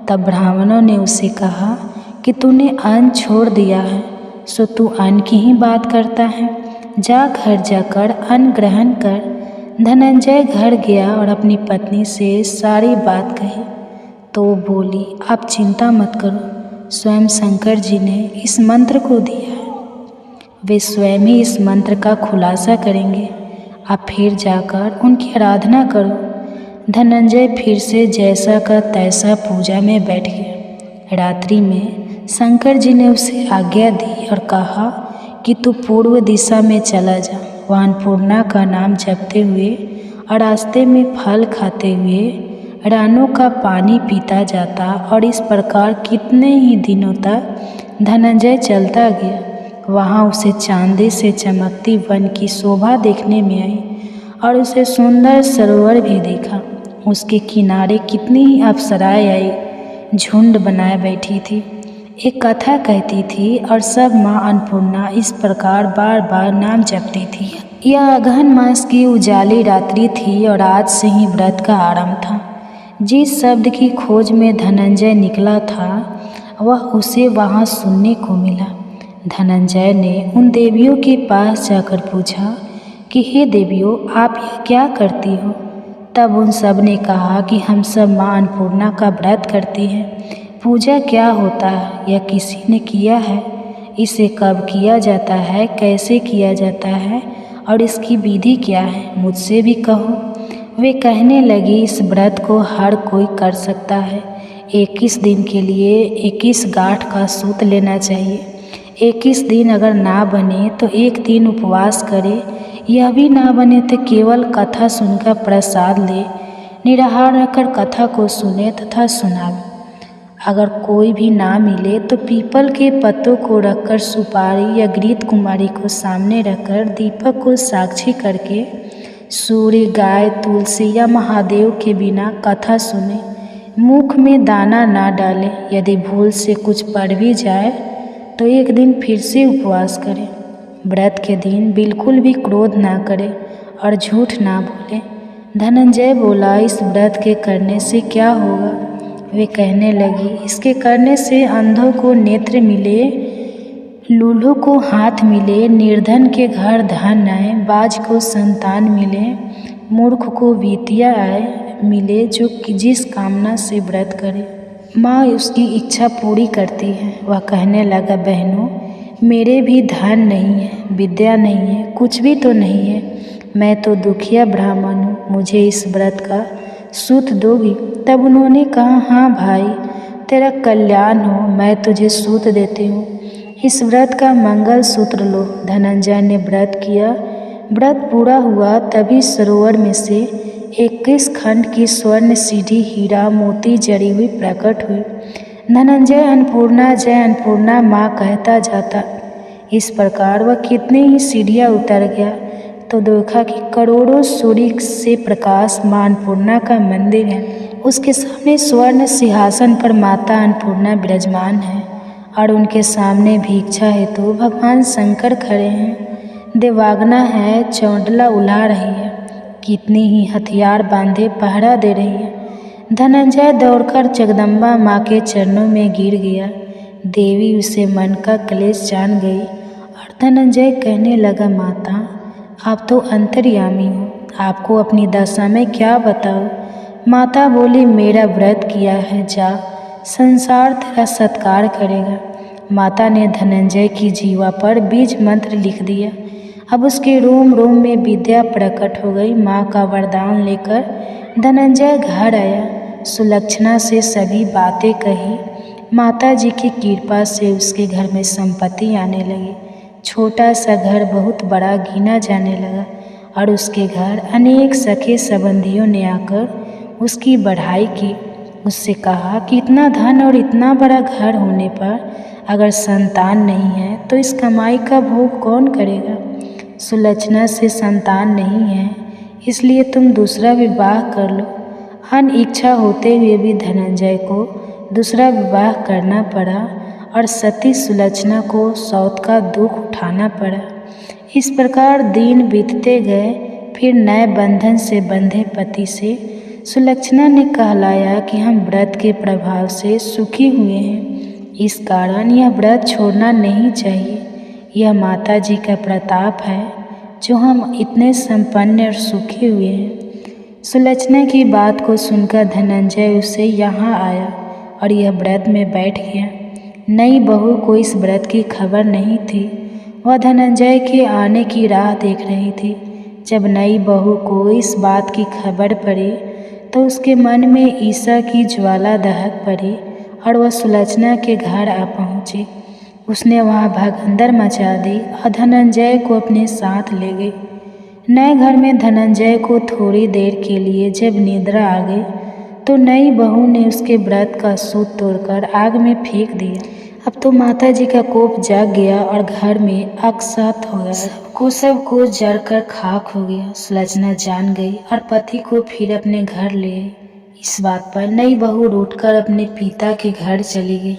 तब ब्राह्मणों ने उसे कहा कि तूने अन्न छोड़ दिया है, सो तू अन्न की ही बात करता है, जा घर जाकर अन्न ग्रहण कर। धनंजय घर गया और अपनी पत्नी से सारी बात कही तो वो बोली, आप चिंता मत करो, स्वयं शंकर जी ने इस मंत्र को दिया है, वे स्वयं ही इस मंत्र का खुलासा करेंगे, आप फिर जाकर उनकी आराधना करो। धनंजय फिर से जैसा का तैसा पूजा में बैठ गया। रात्रि में शंकर जी ने उसे आज्ञा दी और कहा कि तू पूर्व दिशा में चला जा, वह अन्नपूर्णा का नाम जपते हुए और रास्ते में फल खाते हुए रानों का पानी पीता जाता। और इस प्रकार कितने ही दिनों तक धनंजय चलता गया। वहाँ उसे चांदी से चमकती वन की शोभा देखने में आई और उसे सुंदर सरोवर भी देखा। उसके किनारे कितनी ही अप्सराएं आई, झुंड बनाए बैठी थी। एक कथा कहती थी और सब माँ अन्नपूर्णा इस प्रकार बार बार नाम जपती थी। यह अगहन मास की उजाली रात्रि थी और आज से ही व्रत का आरंभ था। जिस शब्द की खोज में धनंजय निकला था वह उसे वहाँ सुनने को मिला। धनंजय ने उन देवियों के पास जाकर पूछा कि हे देवियों, आप यह क्या करती हो। तब उन सब ने कहा कि हम सब माँ अन्नपूर्णा का व्रत करती हैं। पूजा क्या होता है, यह किसी ने किया है, इसे कब किया जाता है, कैसे किया जाता है और इसकी विधि क्या है, मुझसे भी कहो। वे कहने लगी, इस व्रत को हर कोई कर सकता है। 21 दिन के लिए 21 गांठ का सूत लेना चाहिए। 21 दिन अगर ना बने तो 1 दिन उपवास करे, यह भी ना बने तो केवल कथा सुनकर प्रसाद ले, निराहार रहकर कथा को सुने तथा सुनावे। अगर कोई भी ना मिले तो पीपल के पत्तों को रखकर सुपारी या घृत कुमारी को सामने रखकर दीपक को साक्षी करके सूर्य, गाय, तुलसी या महादेव के बिना कथा सुने, मुख में दाना ना डाले। यदि भूल से कुछ पड़ भी जाए तो 1 दिन फिर से उपवास करें। व्रत के दिन बिल्कुल भी क्रोध ना करे और झूठ ना बोले। धनंजय बोला, इस व्रत के करने से क्या होगा। वे कहने लगी, इसके करने से अंधों को नेत्र मिले, लूलों को हाथ मिले, निर्धन के घर धन आए, बाज को संतान मिले, मूर्ख को विद्या आए मिले, जो जिस कामना से व्रत करे माँ उसकी इच्छा पूरी करती है। वह कहने लगा, बहनों, मेरे भी धन नहीं है, विद्या नहीं है, कुछ भी तो नहीं है, मैं तो दुखिया ब्राह्मण हूँ, मुझे इस व्रत का सूत दोगी। तब उन्होंने कहा, हाँ भाई, तेरा कल्याण हो, मैं तुझे सूत देती हूँ, इस व्रत का मंगल सूत्र लो। धनंजय ने व्रत किया। व्रत पूरा हुआ तभी सरोवर में से 21 खंड की स्वर्ण सीढ़ी हीरा मोती जड़ी हुई प्रकट हुई। धनंजय अन्नपूर्णा जय अन्नपूर्णा माँ कहता जाता। इस प्रकार वह कितनी ही सीढ़ियाँ उतर गया तो देखा कि करोड़ों सूर्य से प्रकाश माँ अन्नपूर्णा का मंदिर है। उसके सामने स्वर्ण सिंहासन पर माता अन्नपूर्णा विराजमान है और उनके सामने भिक्षा हेतु भगवान शंकर खड़े हैं। देवांगना है, चौंडला उला रही है, कितनी ही हथियार बांधे पहरा दे रही है। धनंजय दौड़कर जगदम्बा माँ के चरणों में गिर गया। देवी उसे मन का क्लेश जान गई और धनंजय कहने लगा, माता आप तो अंतर्यामी हो, आपको अपनी दशा में क्या बताओ। माता बोली, मेरा व्रत किया है, जा, संसार तेरा सत्कार करेगा। माता ने धनंजय की जीवा पर बीज मंत्र लिख दिया। अब उसके रोम रोम में विद्या प्रकट हो गई। माँ का वरदान लेकर धनंजय घर आया। सुलक्षणा से सभी बातें कही। माता जी की कृपा से उसके घर में संपत्ति आने लगी। छोटा सा घर बहुत बड़ा गिना जाने लगा और उसके घर अनेक सखे संबंधियों ने आकर उसकी बढ़ाई की। उससे कहा कि इतना धन और इतना बड़ा घर होने पर अगर संतान नहीं है तो इस कमाई का भोग कौन करेगा। सुलक्षणा से संतान नहीं है, इसलिए तुम दूसरा विवाह कर लो। अन इच्छा होते हुए भी धनंजय को दूसरा विवाह करना पड़ा और सती सुलक्षणा को सौत का दुख उठाना पड़ा। इस प्रकार दिन बीतते गए। फिर नए बंधन से बंधे पति से सुलक्षणा ने कहलाया कि हम व्रत के प्रभाव से सुखी हुए हैं, इस कारण यह व्रत छोड़ना नहीं चाहिए। यह माता जी का प्रताप है जो हम इतने संपन्न और सुखी हुए हैं। सुलक्षणा की बात को सुनकर धनंजय उससे यहाँ आया और यह व्रत में बैठ गया। नई बहू को इस व्रत की खबर नहीं थी। वह धनंजय के आने की राह देख रही थी। जब नई बहू को इस बात की खबर पड़ी तो उसके मन में ईर्ष्या की ज्वाला दहक पड़ी और वह सुलक्षणा के घर आ पहुँची। उसने वहाँ भगदड़ मचा दी और धनंजय को अपने साथ ले गई। नए घर में धनंजय को थोड़ी देर के लिए जब निद्रा आ गई तो नई बहू ने उसके व्रत का सूत तोड़कर आग में फेंक दिया। अब तो माता जी का कोप जाग गया और घर में अकस्मात हो गया। सब जलकर खाक हो गया। सुलक्षणा जान गई और पति को फिर अपने घर ले आई। इस बात पर नई बहू रूठकर अपने पिता के घर चली गई।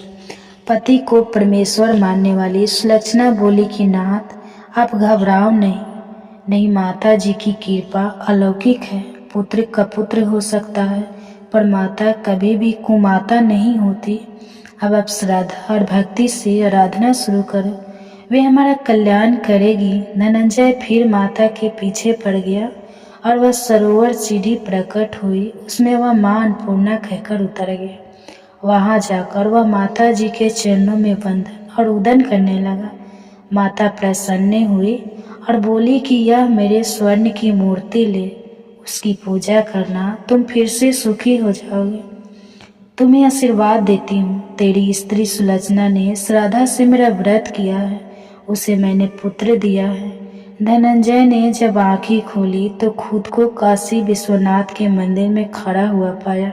पति को परमेश्वर मानने वाली सुलक्षणा बोली कि नाथ आप घबराओ नहीं, माता जी की कृपा अलौकिक है। पुत्र का पुत्र हो सकता है पर माता कभी भी कुमाता नहीं होती। अब आप श्रद्धा और भक्ति से आराधना शुरू करो, वे हमारा कल्याण करेगी। धनंजय फिर माता के पीछे पड़ गया और वह सरोवर सीढ़ी प्रकट हुई, उसमें वह माँ अन्नपूर्णा कहकर उतर गया। वहाँ जाकर वह माता जी के चरणों में वंदन और उदन करने लगा। माता प्रसन्न हुई और बोली कि यह मेरे स्वर्ण की मूर्ति ले, उसकी पूजा करना, तुम फिर से सुखी हो जाओगे। तुम्हें आशीर्वाद देती हूँ। तेरी स्त्री सुलक्षणा ने श्रद्धा से मेरा व्रत किया है, उसे मैंने पुत्र दिया है। धनंजय ने जब आँखें खोली तो खुद को काशी विश्वनाथ के मंदिर में खड़ा हुआ पाया।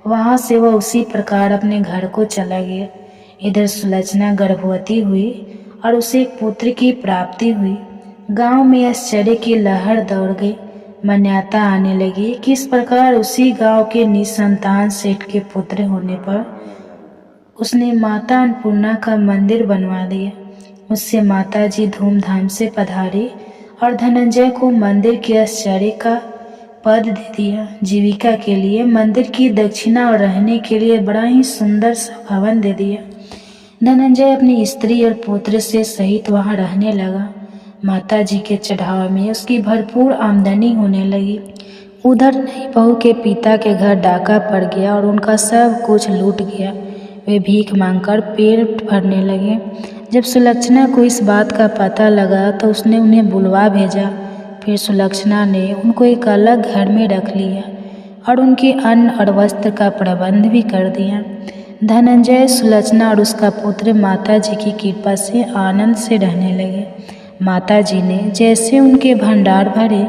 वहाँ से वह उसी प्रकार अपने घर को चला गया। इधर सुलक्षणा गर्भवती हुई और उसे एक पुत्र की प्राप्ति हुई। गांव में आश्चर्य की लहर दौड़ गई। मान्यता आने लगी कि इस प्रकार उसी गांव के निसंतान सेठ के पुत्र होने पर उसने माता अन्नपूर्णा का मंदिर बनवा दिया। उससे माता जी धूमधाम से पधारी और धनंजय को मंदिर के आश्चर्य का पद दे दिया। जीविका के लिए मंदिर की दक्षिणा और रहने के लिए बड़ा ही सुंदर सा भवन दे दिया। धनंजय अपनी स्त्री और पुत्र से सहित वहां रहने लगा। माता जी के चढ़ावा में उसकी भरपूर आमदनी होने लगी। उधर नई बहू के पिता के घर डाका पड़ गया और उनका सब कुछ लूट गया। वे भीख मांगकर पेट भरने लगे। जब सुलक्षणा को इस बात का पता लगा तो उसने उन्हें बुलवा भेजा। फिर सुलक्षणा ने उनको एक अलग घर में रख लिया और उनके अन्न और वस्त्र का प्रबंध भी कर दिया। धनंजय, सुलक्षणा और उसका पुत्र माता जी की कृपा से आनंद से रहने लगे। माता जी ने जैसे उनके भंडार भरे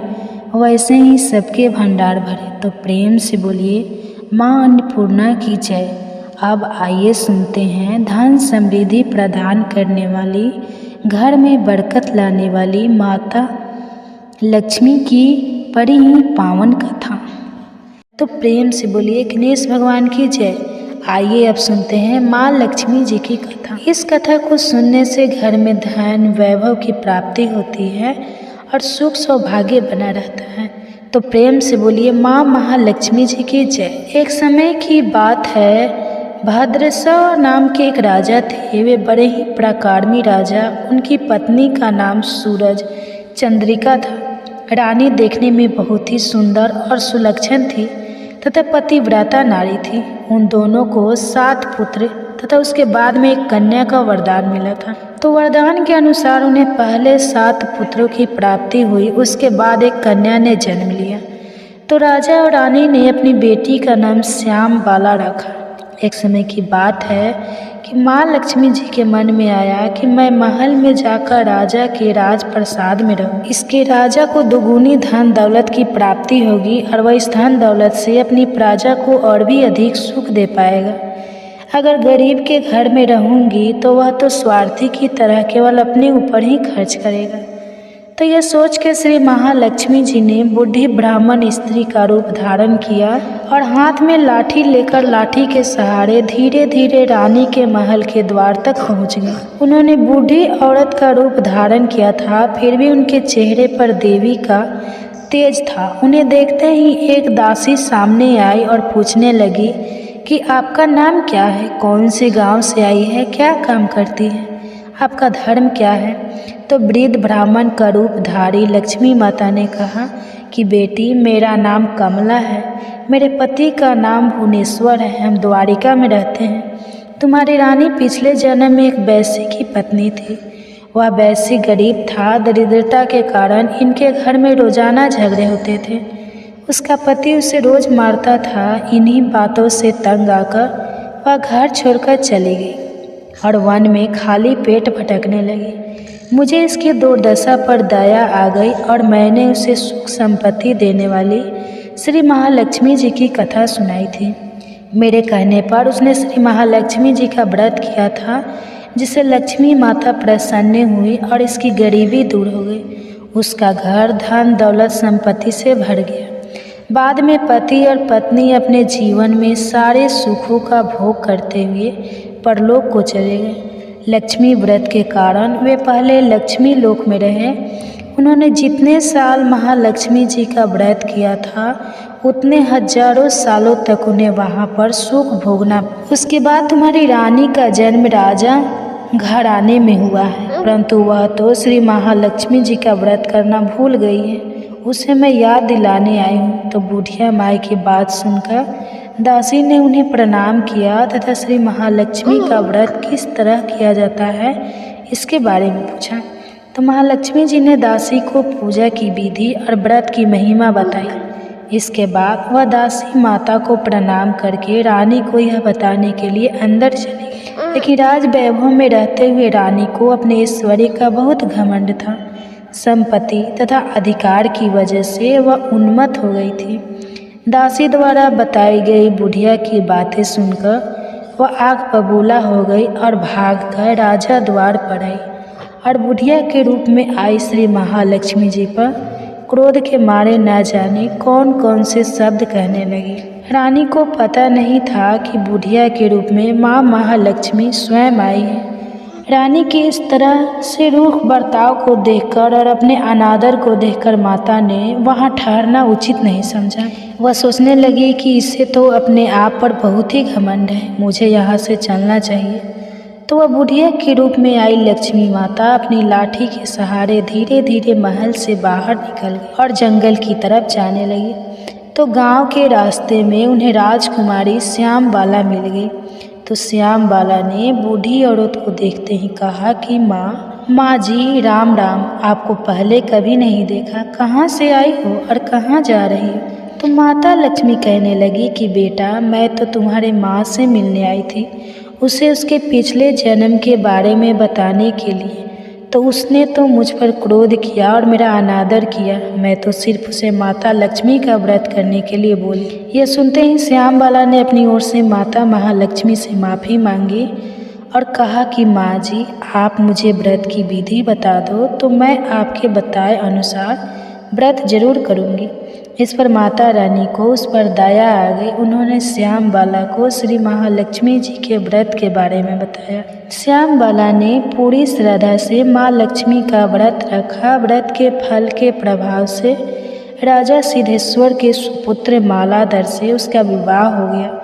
वैसे ही सबके भंडार भरे। तो प्रेम से बोलिए माँ अन्नपूर्णा की जय। अब आइए सुनते हैं धन समृद्धि प्रदान करने वाली, घर में बरकत लाने वाली माता लक्ष्मी की बड़ी ही पावन कथा। तो प्रेम से बोलिए गणेश भगवान की जय। आइए अब सुनते हैं माँ लक्ष्मी जी की कथा। इस कथा को सुनने से घर में धन वैभव की प्राप्ति होती है और सुख सौभाग्य बना रहता है। तो प्रेम से बोलिए माँ महालक्ष्मी जी की जय। एक समय की बात है, भद्रसव नाम के एक राजा थे। वे बड़े ही पराक्रमी राजा। उनकी पत्नी का नाम सूरज चंद्रिका था। रानी देखने में बहुत ही सुंदर और सुलक्षण थी तथा पतिव्रता नारी थी। उन दोनों को 7 पुत्र तथा उसके बाद में एक कन्या का वरदान मिला था। तो वरदान के अनुसार उन्हें पहले 7 पुत्रों की प्राप्ति हुई, उसके बाद एक कन्या ने जन्म लिया। तो राजा और रानी ने अपनी बेटी का नाम श्याम बाला रखा। एक समय की बात है कि माँ लक्ष्मी जी के मन में आया कि मैं महल में जाकर राजा के राजप्रसाद में रहूं। इसके राजा को दुगुनी धन दौलत की प्राप्ति होगी और वह इस धन दौलत से अपनी प्रजा को और भी अधिक सुख दे पाएगा। अगर गरीब के घर में रहूंगी तो वह तो स्वार्थी की तरह केवल अपने ऊपर ही खर्च करेगा। तो यह सोच के श्री महालक्ष्मी जी ने बूढ़ी ब्राह्मण स्त्री का रूप धारण किया और हाथ में लाठी लेकर लाठी के सहारे धीरे धीरे रानी के महल के द्वार तक पहुंच गई। उन्होंने बूढ़ी औरत का रूप धारण किया था, फिर भी उनके चेहरे पर देवी का तेज था। उन्हें देखते ही एक दासी सामने आई और पूछने लगी कि आपका नाम क्या है, कौन से गांव से आई है, क्या काम करती है, आपका धर्म क्या है। तो वृद्ध ब्राह्मण का रूप धारी लक्ष्मी माता ने कहा कि बेटी मेरा नाम कमला है, मेरे पति का नाम भुवनेश्वर है, हम द्वारिका में रहते हैं। तुम्हारी रानी पिछले जन्म में एक वैश्य की पत्नी थी। वह वैश्य गरीब था। दरिद्रता के कारण इनके घर में रोजाना झगड़े होते थे। उसका पति उसे रोज मारता था। इन्हीं बातों से तंग आकर वह घर छोड़कर चली गई और वन में खाली पेट भटकने लगी। मुझे इसकी दुर्दशा पर दया आ गई और मैंने उसे सुख संपत्ति देने वाली श्री महालक्ष्मी जी की कथा सुनाई थी। मेरे कहने पर उसने श्री महालक्ष्मी जी का व्रत किया था, जिससे लक्ष्मी माता प्रसन्न हुई और इसकी गरीबी दूर हो गई। उसका घर धन दौलत संपत्ति से भर गया। बाद में पति और पत्नी अपने जीवन में सारे सुखों का भोग करते हुए परलोक को चले गए। लक्ष्मी व्रत के कारण वे पहले लक्ष्मी लोक में रहे। उन्होंने जितने साल महालक्ष्मी जी का व्रत किया था उतने हजारों सालों तक उन्हें वहाँ पर सुख भोगना। उसके बाद तुम्हारी रानी का जन्म राजा घराने में हुआ है, परंतु वह तो श्री महालक्ष्मी जी का व्रत करना भूल गई है। उसे मैं याद दिलाने आई हूँ। तो बूढ़िया माई की बात सुनकर दासी ने उन्हें प्रणाम किया तथा श्री महालक्ष्मी का व्रत किस तरह किया जाता है इसके बारे में पूछा। तो महालक्ष्मी जी ने दासी को पूजा की विधि और व्रत की महिमा बताई। इसके बाद वह दासी माता को प्रणाम करके रानी को यह बताने के लिए अंदर चली गई। लेकिन राज वैभव में रहते हुए रानी को अपने ऐश्वर्य का बहुत घमंड था। संपत्ति तथा अधिकार की वजह से वह उन्मत्त हो गई थी। दासी द्वारा बताई गई बुढ़िया की बातें सुनकर वह आग बबूला हो गई और भागकर राजा द्वार पर आई और बुढ़िया के रूप में आई श्री महालक्ष्मी जी पर क्रोध के मारे न जाने कौन कौन से शब्द कहने लगी। रानी को पता नहीं था कि बुढ़िया के रूप में माँ महालक्ष्मी स्वयं आई है। रानी के इस तरह से रूख बर्ताव को देखकर और अपने अनादर को देखकर माता ने वहाँ ठहरना उचित नहीं समझा। वह सोचने लगी कि इसे तो अपने आप पर बहुत ही घमंड है, मुझे यहाँ से चलना चाहिए। तो वह बुढ़िया के रूप में आई लक्ष्मी माता अपनी लाठी के सहारे धीरे धीरे महल से बाहर निकल गई और जंगल की तरफ जाने लगी। तो गांव के रास्ते में उन्हें राजकुमारी श्याम बाला मिल गई। तो श्याम बाला ने बूढ़ी औरत को देखते ही कहा कि माँ जी राम राम, आपको पहले कभी नहीं देखा, कहाँ से आई हो और कहाँ जा रही हो। तो माता लक्ष्मी कहने लगी कि बेटा मैं तो तुम्हारे माँ से मिलने आई थी, उसे उसके पिछले जन्म के बारे में बताने के लिए। तो उसने तो मुझ पर क्रोध किया और मेरा अनादर किया। मैं तो सिर्फ उसे माता लक्ष्मी का व्रत करने के लिए बोली। यह सुनते ही श्यामबाला ने अपनी ओर से माता महालक्ष्मी से माफ़ी मांगी और कहा कि माँ जी, आप मुझे व्रत की विधि बता दो तो मैं आपके बताए अनुसार व्रत जरूर करूँगी। इस पर माता रानी को उस पर दया आ गई। उन्होंने श्यामबाला को श्री महालक्ष्मी जी के व्रत के बारे में बताया। श्यामबाला ने पूरी श्रद्धा से माँ लक्ष्मी का व्रत रखा। व्रत के फल के प्रभाव से राजा सिद्धेश्वर के सुपुत्र मालाधर से उसका विवाह हो गया।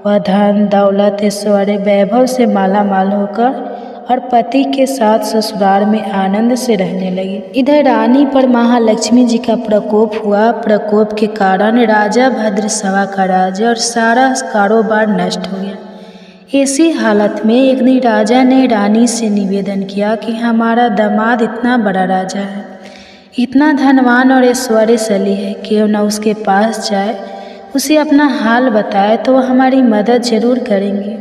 वह धन दौलत ऐश्वर्य वैभव से माला माल होकर और पति के साथ ससुराल में आनंद से रहने लगी। इधर रानी पर महालक्ष्मी जी का प्रकोप हुआ। प्रकोप के कारण राजा भद्रसवा का राज्य और सारा कारोबार नष्ट हो गया। ऐसी हालत में एक दिन राजा ने रानी से निवेदन किया कि हमारा दामाद इतना बड़ा राजा है, इतना धनवान और ऐश्वर्यशाली है, क्यों न उसके पास जाए, उसे अपना हाल बताए तो वह हमारी मदद जरूर करेंगे।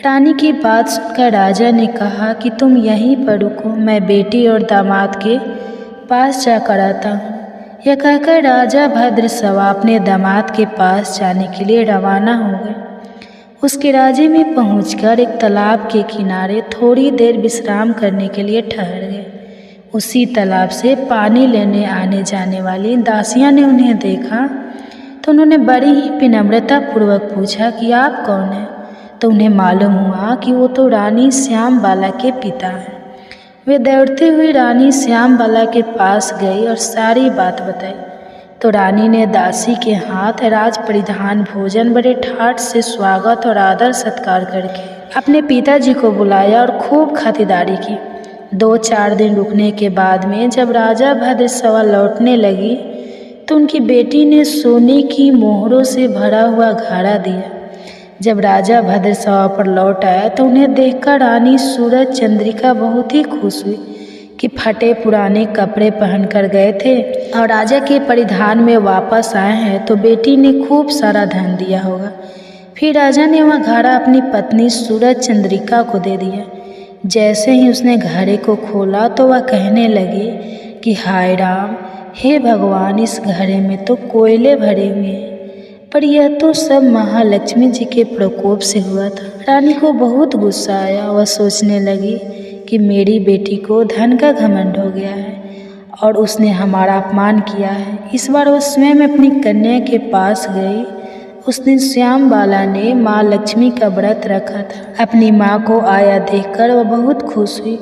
रानी की बात सुनकर राजा ने कहा कि तुम यहीं पर रुको, मैं बेटी और दामाद के पास जाकर आता हूँ। यह कहकर राजा भद्रसवा अपने दामाद के पास जाने के लिए रवाना हो गए। उसके राज्य में पहुंचकर एक तालाब के किनारे थोड़ी देर विश्राम करने के लिए ठहर गए। उसी तालाब से पानी लेने आने जाने वाली दासियां ने उन्हें देखा तो उन्होंने बड़ी ही विनम्रतापूर्वक पूछा कि आप कौन हैं। तो उन्हें मालूम हुआ कि वो तो रानी श्यामबाला के पिता हैं। वे दौड़ती हुई रानी श्यामबाला के पास गई और सारी बात बताई। तो रानी ने दासी के हाथ राज परिधान भोजन बड़े ठाठ से स्वागत और आदर सत्कार करके अपने पिताजी को बुलाया और खूब खातिरदारी की। 2-4 दिन रुकने के बाद में जब राजा भद्रसवा लौटने लगी तो उनकी बेटी ने सोने की मोहरों से भरा हुआ घड़ा दिया। जब राजा भद्रसवा पर लौट आया तो उन्हें देखकर रानी सूरज चंद्रिका बहुत ही खुश हुई कि फटे पुराने कपड़े पहनकर गए थे और राजा के परिधान में वापस आए हैं तो बेटी ने खूब सारा धन दिया होगा। फिर राजा ने वह घड़ा अपनी पत्नी सूरज चंद्रिका को दे दिया। जैसे ही उसने घड़े को खोला तो वह कहने लगी कि हाय राम, हे भगवान, इस घड़े में तो कोयले भरे हुए हैं, पर यह तो सब महालक्ष्मी जी के प्रकोप से हुआ था। रानी को बहुत गुस्सा आया। वह सोचने लगी कि मेरी बेटी को धन का घमंड हो गया है और उसने हमारा अपमान किया है। इस बार वह स्वयं अपनी कन्या के पास गई। उस दिन श्यामबाला ने माँ लक्ष्मी का व्रत रखा था। अपनी माँ को आया देखकर वह बहुत खुश हुई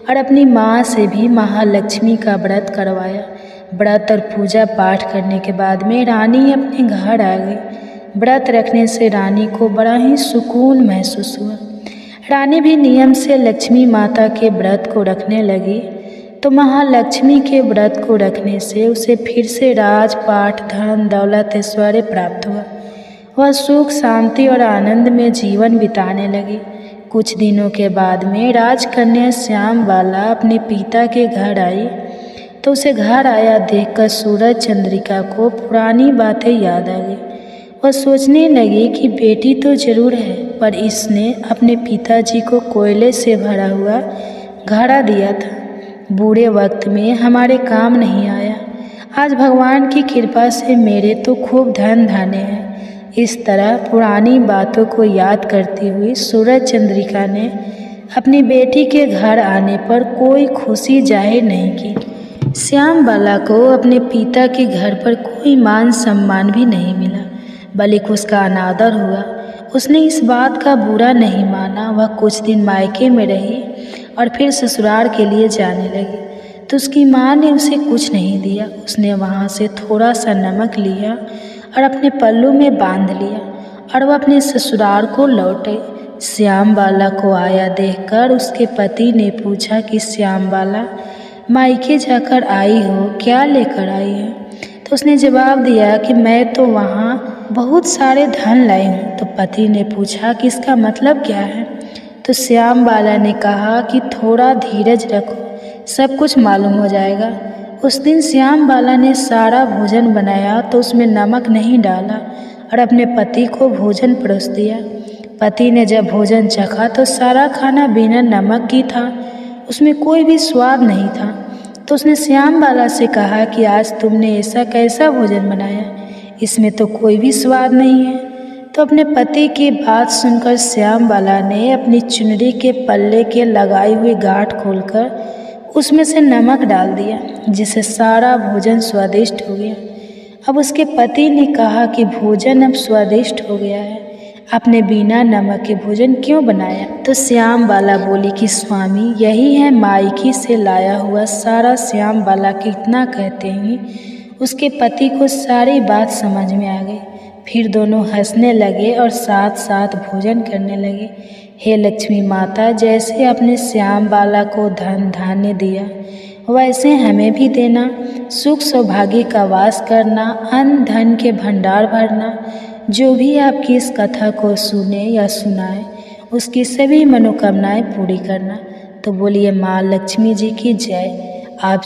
और अपनी माँ से भी महालक्ष्मी का व्रत करवाया। व्रत और पूजा पाठ करने के बाद में रानी अपने घर आ गई। व्रत रखने से रानी को बड़ा ही सुकून महसूस हुआ। रानी भी नियम से लक्ष्मी माता के व्रत को रखने लगी। तो महालक्ष्मी के व्रत को रखने से उसे फिर से राजपाट धन दौलत ऐश्वर्य प्राप्त हुआ। वह सुख शांति और आनंद में जीवन बिताने लगी। कुछ दिनों के बाद में राजकन्या श्यामबाला अपने पिता के घर आई तो उसे घर आया देखकर सूरज चंद्रिका को पुरानी बातें याद आ गई। वह सोचने लगी कि बेटी तो जरूर है, पर इसने अपने पिताजी को कोयले से भरा हुआ घड़ा दिया था। बुरे वक्त में हमारे काम नहीं आया। आज भगवान की कृपा से मेरे तो खूब धन धाने हैं। इस तरह पुरानी बातों को याद करती हुई सूरज चंद्रिका ने अपनी बेटी के घर आने पर कोई खुशी जाहिर नहीं की। श्यामबाला को अपने पिता के घर पर कोई मान सम्मान भी नहीं मिला, बल्कि उसका अनादर हुआ। उसने इस बात का बुरा नहीं माना। वह कुछ दिन मायके में रही और फिर ससुराल के लिए जाने लगी तो उसकी माँ ने उसे कुछ नहीं दिया। उसने वहाँ से थोड़ा सा नमक लिया और अपने पल्लू में बांध लिया और वह अपने ससुराल को लौटे। श्यामबाला को आया देखकर उसके पति ने पूछा कि श्यामबाला, मायके जाकर आई हो, क्या लेकर आई है? तो उसने जवाब दिया कि मैं तो वहाँ बहुत सारे धन लाई हूँ। तो पति ने पूछा कि इसका मतलब क्या है? तो श्यामबाला ने कहा कि थोड़ा धीरज रखो, सब कुछ मालूम हो जाएगा। उस दिन श्यामबाला ने सारा भोजन बनाया तो उसमें नमक नहीं डाला और अपने पति को भोजन परोस दिया। पति ने जब भोजन चखा तो सारा खाना बिना नमक की था। उसमें कोई भी स्वाद नहीं था। तो उसने श्याम बाला से कहा कि आज तुमने ऐसा कैसा भोजन बनाया, इसमें तो कोई भी स्वाद नहीं है। तो अपने पति की बात सुनकर श्याम बाला ने अपनी चुनरी के पल्ले के लगाई हुई गांठ खोलकर उसमें से नमक डाल दिया, जिससे सारा भोजन स्वादिष्ट हो गया। अब उसके पति ने कहा कि भोजन अब स्वादिष्ट हो गया है, आपने बिना नमक के भोजन क्यों बनाया? तो श्याम बाला बोली कि स्वामी, यही है मायके से लाया हुआ सारा। श्याम बाला कितना कहते ही उसके पति को सारी बात समझ में आ गई। फिर दोनों हंसने लगे और साथ साथ भोजन करने लगे। हे लक्ष्मी माता, जैसे अपने श्याम बाला को धन धान्य दिया, वैसे हमें भी देना। सुख सौभाग्य का वास करना, अन्न धन के भंडार भरना। जो भी आपकी इस कथा को सुने या सुनाए, उसकी सभी मनोकामनाएं पूरी करना। तो बोलिए माँ लक्ष्मी जी की जय। आप